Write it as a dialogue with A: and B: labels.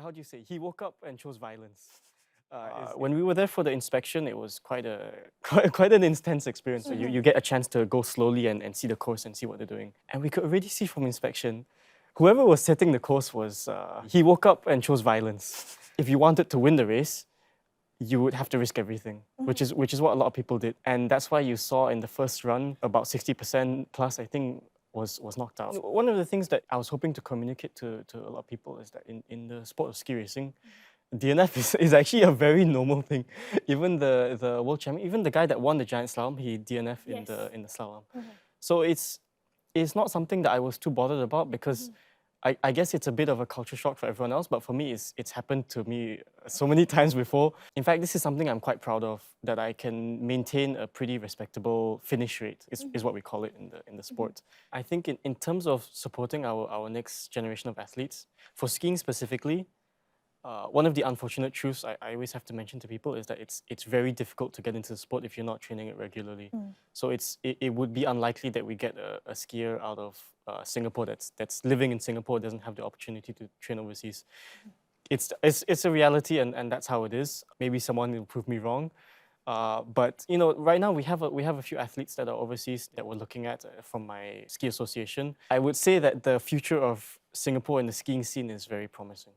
A: how do you say, he woke up and chose violence. When we were there for the inspection, it was quite quite an intense experience. So you get a chance to go slowly and see the course and see what they're doing. And we could already see from inspection, whoever was setting the course was, he woke up and chose violence. If you wanted to win the race, you would have to risk everything, which is what a lot of people did. And that's why you saw in the first run, about 60% plus, I think, was knocked out. One of the things that I was hoping to communicate to a lot of people is that in the sport of ski racing, DNF is actually a very normal thing. Even the world champion, even the guy that won the giant slalom, he DNF in the slalom. So it's not something that I was too bothered about because I guess it's a bit of a culture shock for everyone else, but for me, it's happened to me so many times before. In fact, this is something I'm quite proud of, that I can maintain a pretty respectable finish rate, is what we call it in the sport. I think in terms of supporting our next generation of athletes, for skiing specifically, one of the unfortunate truths I always have to mention to people is that it's very difficult to get into the sport if you're not training it regularly. So it would be unlikely that we get a skier out of Singapore that's living in Singapore, doesn't have the opportunity to train overseas. It's a reality, and that's how it is. Maybe someone will prove me wrong. But you know, right now we have a few athletes that are overseas that we're looking at from my ski association. I would say that the future of Singapore in the skiing scene is very promising.